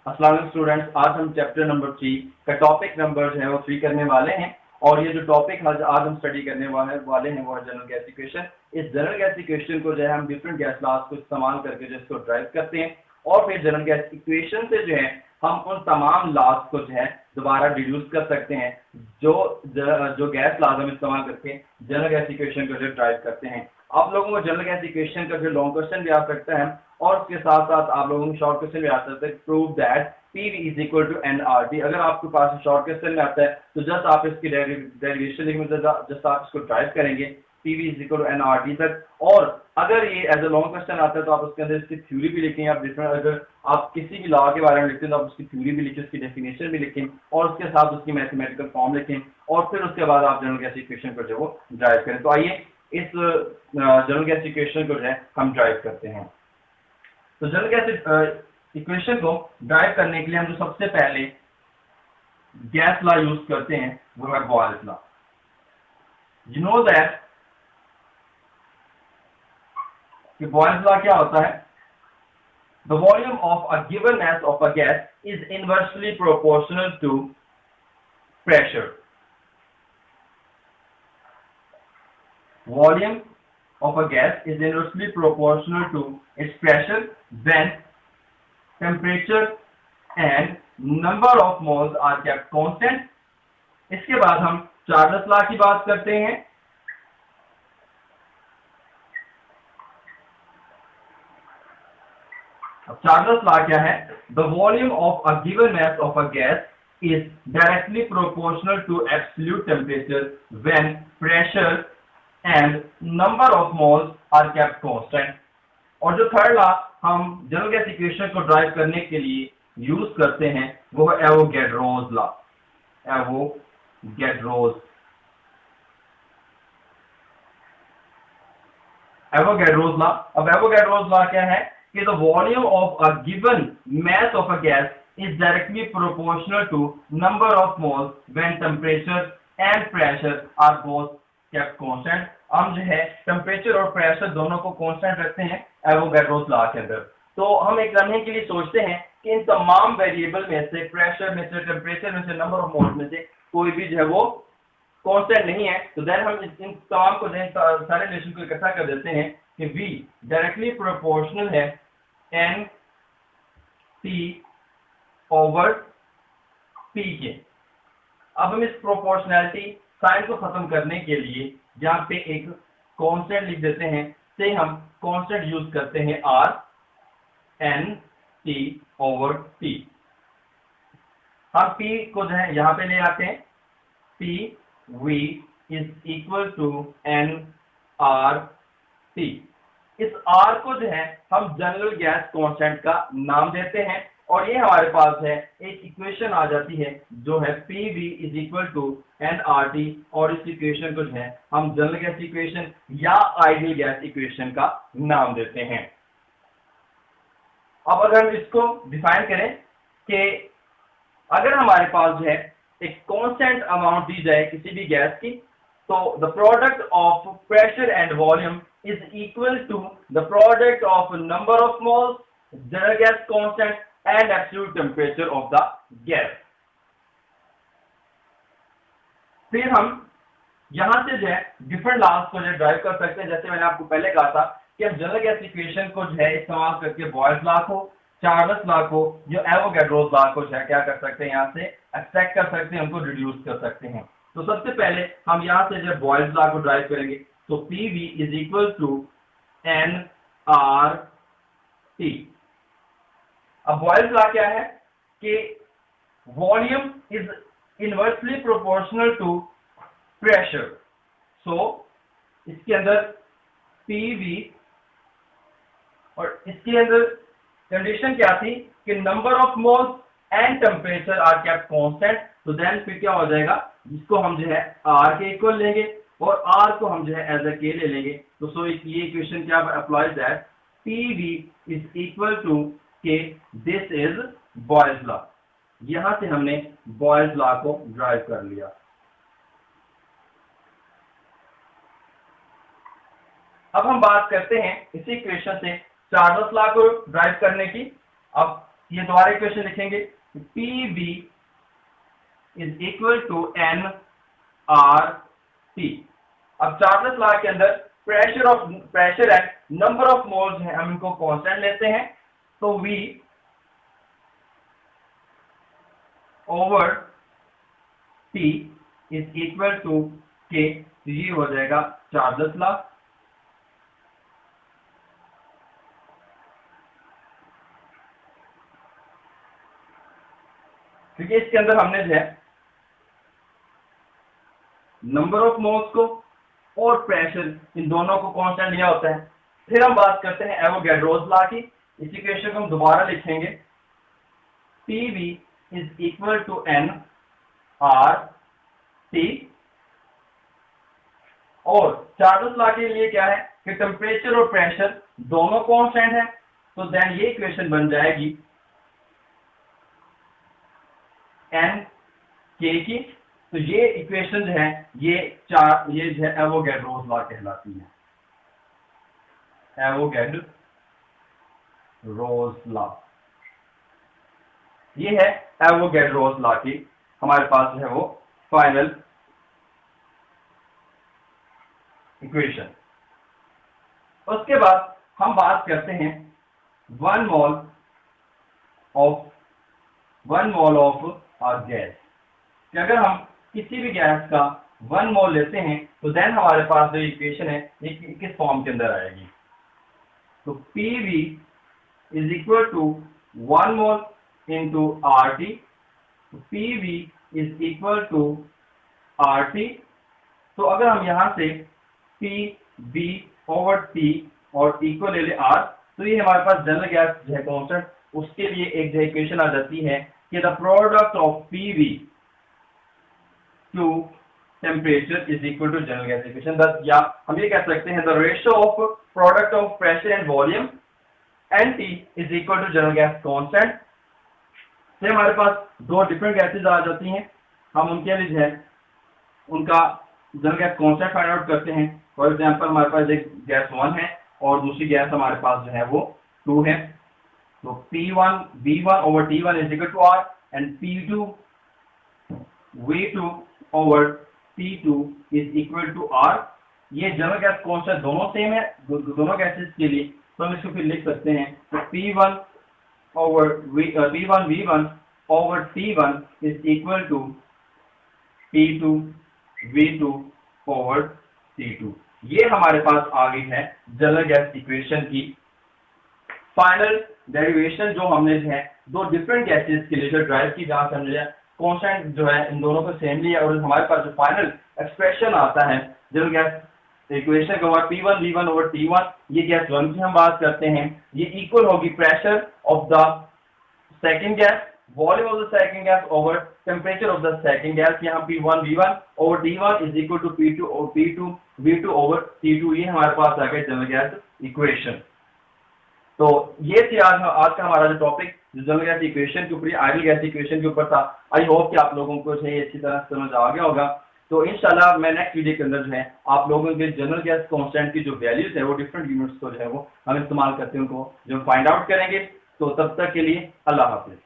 अस्सलाम वालेकुम स्टूडेंट्स, आज हम चैप्टर नंबर 3 का टॉपिक नंबर जो है वो 3 करने वाले हैं। और ये जो टॉपिक आज हम स्टडी करने वाले हैं वो है जनरल गैस इक्वेशन। इस जनरल गैस इक्वेशन को जो है हम डिफरेंट गैस लॉज को इस्तेमाल करके जो इसको ड्राइव करते हैं और फिर जनरल गैस इक्वेशन से जो है हम उन तमाम लॉज को जो है दोबारा डिड्यूस कर सकते हैं जो गैस लॉज हम इस्तेमाल करके जनरल गैस इक्वेशन को जो ड्राइव करते हैं। आप लोगों को जनरल गैस इक्वेशन का जो लॉन्ग क्वेश्चन भी आ सकता है और उसके साथ साथ आप लोगों को शॉर्ट क्वेश्चन भी आ सकता है। Prove that PV is equal to NRT। अगर आपके पास शॉर्ट क्वेश्चन में आता है तो जस्ट आप इसकी डेरिवेशन लिखेंगे, जस्ट आप इसको ड्राइव करेंगे PV is equal to NRT तक। और अगर ये एज ए लॉन्ग क्वेश्चन आता है तो आप उसके अंदर इसकी थ्योरी भी लिखेंगे। आप डिफरेंट अगर आप किसी भी लॉ के बारे में लिखते हैं तो आप उसकी थ्योरी भी लिखें, उसकी डेफिनेशन भी लिखें और उसके साथ उसकी मैथमेटिकल फॉर्म लिखें और फिर उसके बाद आप जनरल गैस इक्वेशन को जो वो ड्राइव करें। तो आइए इस जनरल गैस इक्वेशन को जो है हम ड्राइव करते हैं। तो जनरल गैस इक्वेशन को ड्राइव करने के लिए हम जो सबसे पहले गैस लॉ यूज करते हैं वो है Boyle's law. You know that कि बॉयल्स लॉ क्या होता है? The volume of a given mass of a gas is inversely proportional to pressure. Volume of a gas is inversely proportional to its pressure when temperature and number of moles are kept constant. इसके बाद हम Charles law की बात करते हैं। अब Charles law क्या है? The volume of a given mass of a gas is directly proportional to absolute temperature when pressure and number of moles are kept constant. और जो थर्ड लॉ हम जनरल गैस इक्वेशन को derive करने के लिए use करते हैं वो है एवोगैड्रोस लॉ। Avogadro's law. अब एवोगैड्रोस लॉ क्या है कि the volume of a given mass of a gas is directly proportional to number of moles when temperature and pressure are both kept constant. हम जो है टेम्परेचर और pressure दोनों को कांस्टेंट रखते हैं एवोगैड्रोस लॉ के अंदर। तो हम एक करने के लिए सोचते हैं कि इन तमाम वेरिएबल में से, प्रेशर में से, टेम्परेचर में से, नंबर ऑफ मोल्स में से कोई भी जो है वो कांस्टेंट नहीं है। तो देन हम इन तमाम को सारे रिलेशन को इकट्ठा कर देते हैं कि V डायरेक्टली प्रोपोर्शनल है NT ओवर P के। अब हम इस प्रोपोर्शनैलिटी साइन को खत्म करने के लिए यहाँ पे एक कांस्टेंट लिख देते हैं, से हम कांस्टेंट यूज करते हैं R NT ओवर T। हम P को जो है यहाँ पे ले आते हैं, PV is equal to NRT। इस R को जो है हम जनरल गैस कांस्टेंट का नाम देते हैं और ये हमारे पास है एक इक्वेशन आ जाती है जो है PV is equal to NRT। और इस इक्वेशन को जो है हम जनरल गैस इक्वेशन या आइडियल गैस इक्वेशन का नाम देते हैं। अब अगर हम इसको डिफाइन करें कि अगर हमारे पास जो है एक कांस्टेंट अमाउंट दी जाए किसी भी गैस की, तो the product of pressure and volume is equal to the product of number of moles, general gas constant and absolute temperature of the gas। फिर हम यहां से जो है डिफरेंट लॉज को जो ड्राइव कर सकते हैं। जैसे मैंने आपको पहले कहा था कि हम जनरल गैस इक्वेशन को जो है इस्तेमाल करके बॉयल्स लॉ को, चार्ल्स लॉ को, जो एवोगैड्रोस लॉ को जो है क्या कर सकते हैं, यहाँ से एक्सट्रैक्ट कर सकते हैं, उनको रिड्यूस कर सकते हैं। तो सबसे पहले हम यहाँ से जो बॉयल्स लॉ को ड्राइव करेंगे तो PV is equal to NRT। अब बॉयल्स लॉ क्या है कि volume is inversely proportional to pressure. So इसके अंदर PV और इसके अंदर कंडीशन क्या थी कि number of moles and temperature are kept constant. तो देन फिर क्या हो जाएगा, जिसको हम जो है R के इक्वल लेंगे और R को हम जो है एज ए K ले लेंगे। तो सो ये इक्वेशन क्या applies that PV is equal to कि दिस इज बॉयल्स लॉ। यहां से हमने बॉयल्स लॉ को ड्राइव कर लिया। अब हम बात करते हैं इसी इक्वेशन से चार्ल्स लॉ को ड्राइव करने की। अब ये दोबारा इक्वेशन लिखेंगे, PV is equal to nRT। अब चार्ल्स लॉ के अंदर pressure and number of moles है, हम इनको कांस्टेंट लेते हैं, तो V over T is equal to K, तो ये हो जाएगा चार्ल्स लॉ। क्योंकि इसके अंदर हमने जो है नंबर ऑफ मोल्स को और प्रेशर इन दोनों को कांस्टेंट लिया होता है। फिर हम बात करते हैं एवोगैड्रोस लॉ की। इस इक्वेशन को हम दोबारा लिखेंगे, PV is equal to nRT। और चार्ल्स लॉ के लिए क्या है कि टेम्परेचर और प्रेशर दोनों कांस्टेंट है, तो देन ये इक्वेशन बन जाएगी n k की। तो ये इक्वेशन जो है ये जो है एवोगैड्रोस लॉ कहलाती है, एवोगैड्रोस लॉ। ये है एवोगैड्रोस लॉ की हमारे पास जो है वो फाइनल इक्वेशन। उसके बाद हम बात करते हैं 1 मोल ऑफ गैस, कि अगर हम किसी भी गैस का 1 मोल लेते हैं तो देन हमारे पास जो इक्वेशन है ये किस फॉर्म के अंदर आएगी। तो PV is equal to 1 mole into RT। PV is equal to RT। तो अगर हम यहां से PV ओवर T और इक्वल ले R, तो ये हमारे पास जनरल गैस जो है कांस्टेंट, उसके लिए एक जो इक्वेशन आ जाती है कि the product of PV to temperature is equal to general gas equation. दस, या हम ये कह सकते हैं the ratio of product of pressure and volume NT is equal to general gas constant. से हमारे पास दो डिफरेंट गैसेज आ जाती हैं, हम उनके लिए जो है उनका general gas constant find out करते हैं। फॉर एग्जांपल हमारे पास एक गैस 1 है और दूसरी गैस हमारे पास जो है वो 2 है। तो V1 over T1 is equal to R and V2 over T2 is equal to R। ये जनरल गैस कांस्टेंट दोनों सेम है दोनों गैसेस के लिए, तो हम इसको फिर लिख सकते हैं। तो V1 V1 over T1 is equal to T2 V2 over T2। ये हमारे पास आ गई है जनरल गैस इक्वेशन की फाइनल डेरिवेशन, जो हमने जो है दो डिफरेंट गैसेस के लिए जो ड्राइव की जहाँ से हमने कांस्टेंट जो है इन दोनों को सेम लिया, और हमारे पास जो फाइनल एक्सप्रेशन आता है जनरल गैस इक्वेशन का P1 V1 over T1, ये गैस 1 की हम बात करते हैं, ये इक्वल होगी pressure of the second gas, volume of the second gas over temperature of the second gas. यहाँ P1 V1 over T1 is equal to P2 V2 over T2। ये हमारे पास आ गया जनरल गैस इक्वेशन। तो ये थी आज का हमारा जो टॉपिक जनरल गैस इक्वेशन के ऊपर, आइडियल गैस इक्वेशन के ऊपर था। आई होप कि आप लोगों को ये अच्छी तरह समझ आ गया होगा। तो इंशाल्लाह मैं नेक्स्ट वीडियो के अंदर जो है आप लोगों के जनरल गैस कांस्टेंट की जो वैल्यूज है वो डिफरेंट यूनिट्स को जो है वो हम इस्तेमाल करते हैं उनको जो फाइंड आउट करेंगे। तो तब तक के लिए अल्लाह हाफिज।